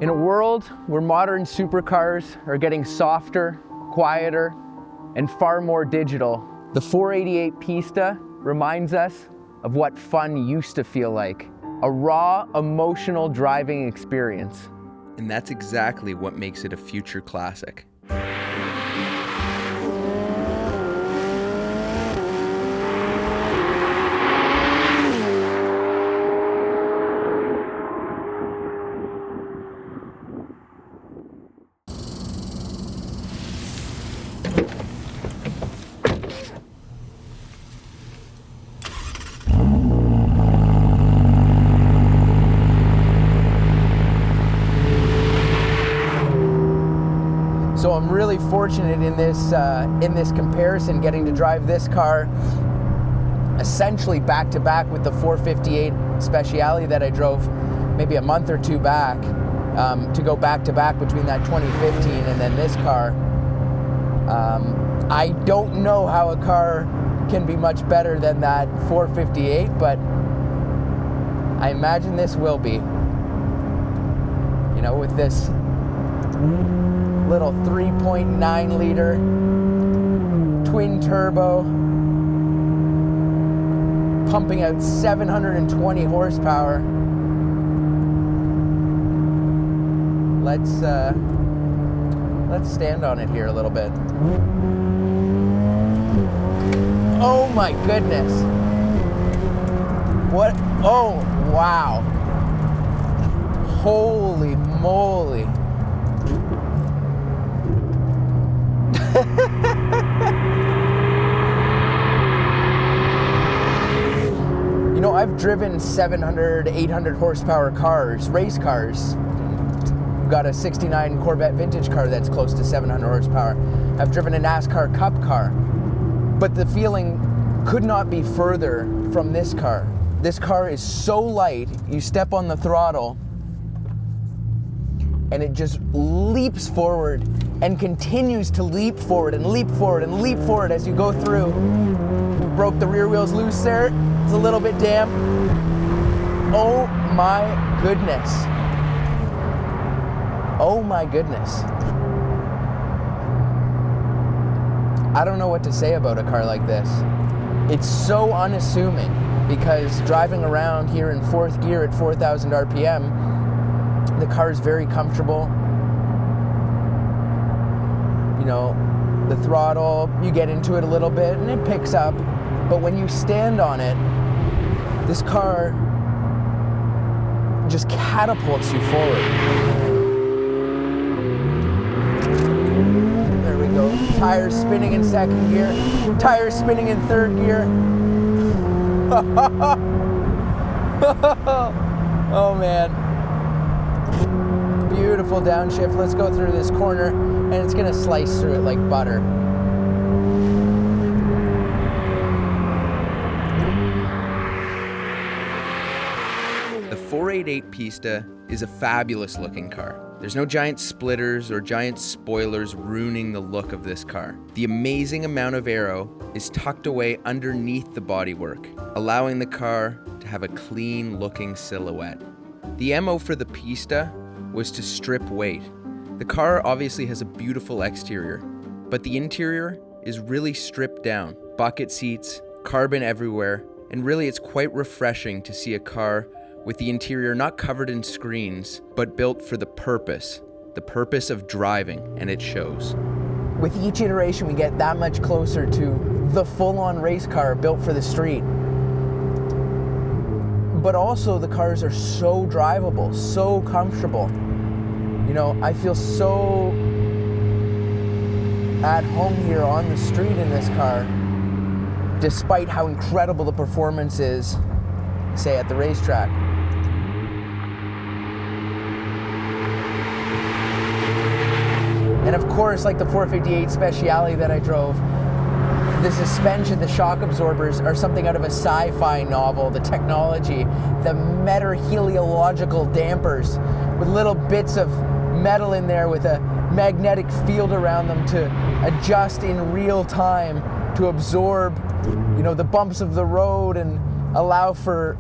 In a world where modern supercars are getting softer, quieter, and far more digital, the 488 Pista reminds us of what fun used to feel like. A raw, emotional driving experience. And that's exactly what makes it a future classic. So I'm really fortunate in this comparison, getting to drive this car essentially back to back with the 458 Speciale that I drove maybe a month or two back, to go back to back between that 2015 and then this car. I don't know how a car can be much better than that 458, but I imagine this will be. You know, with this little 3.9 liter twin turbo pumping out 720 horsepower. Let's stand on it here a little bit. Oh my goodness. What? Oh, wow. Holy moly. You know, I've driven 700, 800 horsepower cars, race cars. Got a 69 Corvette vintage car that's close to 700 horsepower. I've driven a NASCAR Cup car. But the feeling could not be further from this car. This car is so light, you step on the throttle, and it just leaps forward and continues to leap forward and leap forward and leap forward as you go through. Broke the rear wheels loose there. It's a little bit damp. Oh my goodness. Oh my goodness. I don't know what to say about a car like this. It's so unassuming because driving around here in fourth gear at 4,000 RPM, the car is very comfortable. You know, the throttle, you get into it a little bit and it picks up. But when you stand on it, this car just catapults you forward. There we go. Tires spinning in second gear. Tires spinning in third gear. Oh man. Beautiful downshift. Let's go through this corner and it's gonna slice through it like butter. The 488 Pista is a fabulous looking car. There's no giant splitters or giant spoilers ruining the look of this car. The amazing amount of aero is tucked away underneath the bodywork, allowing the car to have a clean looking silhouette. The MO for the Pista was to strip weight. The car obviously has a beautiful exterior, but the interior is really stripped down. Bucket seats, carbon everywhere, and really it's quite refreshing to see a car with the interior not covered in screens, but built for the purpose of driving, and it shows. With each iteration, we get that much closer to the full-on race car built for the street. But also the cars are so drivable, so comfortable. You know, I feel so at home here on the street in this car, despite how incredible the performance is, say, at the racetrack. And of course, like the 458 Speciale that I drove, the suspension, the shock absorbers are something out of a sci-fi novel. The technology, the meterheliological dampers with little bits of metal in there with a magnetic field around them to adjust in real time to absorb, you know, the bumps of the road and allow for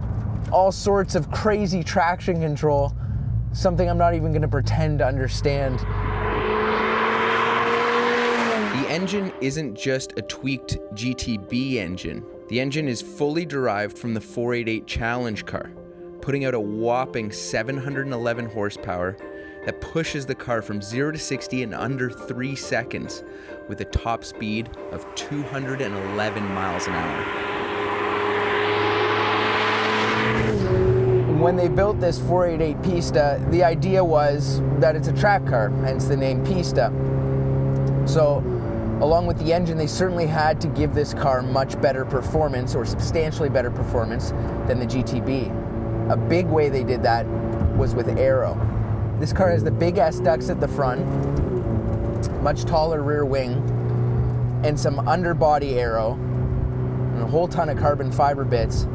all sorts of crazy traction control. something I'm not even going to pretend to understand. The engine isn't just a tweaked GTB engine. The engine is fully derived from the 488 Challenge car, putting out a whopping 711 horsepower that pushes the car from 0 to 60 in under 3 seconds with a top speed of 211 miles an hour. When they built this 488 Pista, the idea was that it's a track car, hence the name Pista. So, along with the engine, they certainly had to give this car much better performance, or substantially better performance, than the GTB. A big way they did that was with aero. This car has the big S-ducts at the front, much taller rear wing, and some underbody aero, and a whole ton of carbon fiber bits,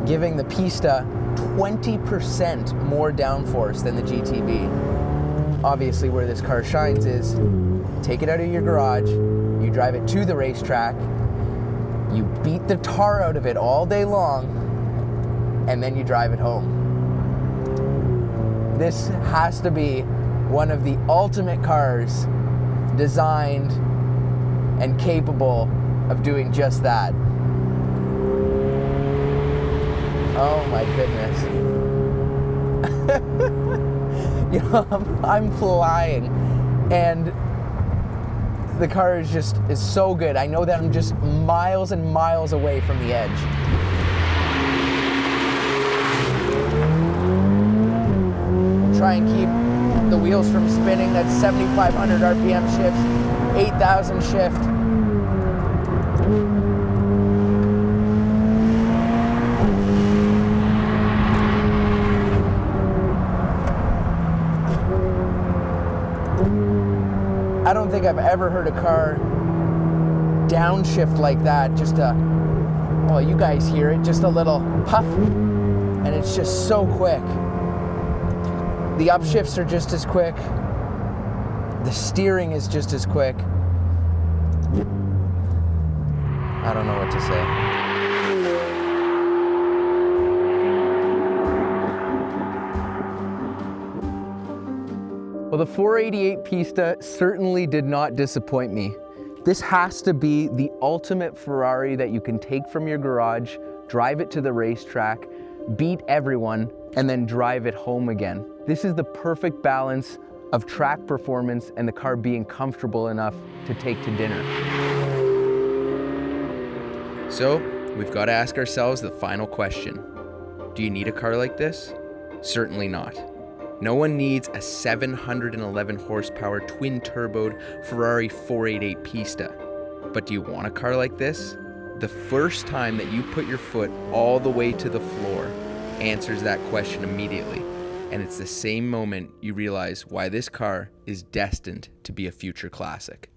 giving the Pista 20% more downforce than the GTB. Obviously, where this car shines is, take it out of your garage, you drive it to the racetrack, you beat the tar out of it all day long, and then you drive it home. This has to be one of the ultimate cars designed and capable of doing just that. Oh my goodness. You know, I'm flying, and the car is so good. I know that I'm just miles and miles away from the edge. Try and keep the wheels from spinning. That's 7,500 RPM shift, 8,000 shift. I don't think I've ever heard a car downshift like that. Just well, you guys hear it, just a little puff, and it's just so quick. The upshifts are just as quick. The steering is just as quick. I don't know what to say. Well, the 488 Pista certainly did not disappoint me. This has to be the ultimate Ferrari that you can take from your garage, drive it to the racetrack, beat everyone, and then drive it home again. This is the perfect balance of track performance and the car being comfortable enough to take to dinner. So, we've got to ask ourselves the final question. Do you need a car like this? Certainly not. No one needs a 711 horsepower twin-turboed Ferrari 488 Pista. But do you want a car like this? The first time that you put your foot all the way to the floor answers that question immediately. And it's the same moment you realize why this car is destined to be a future classic.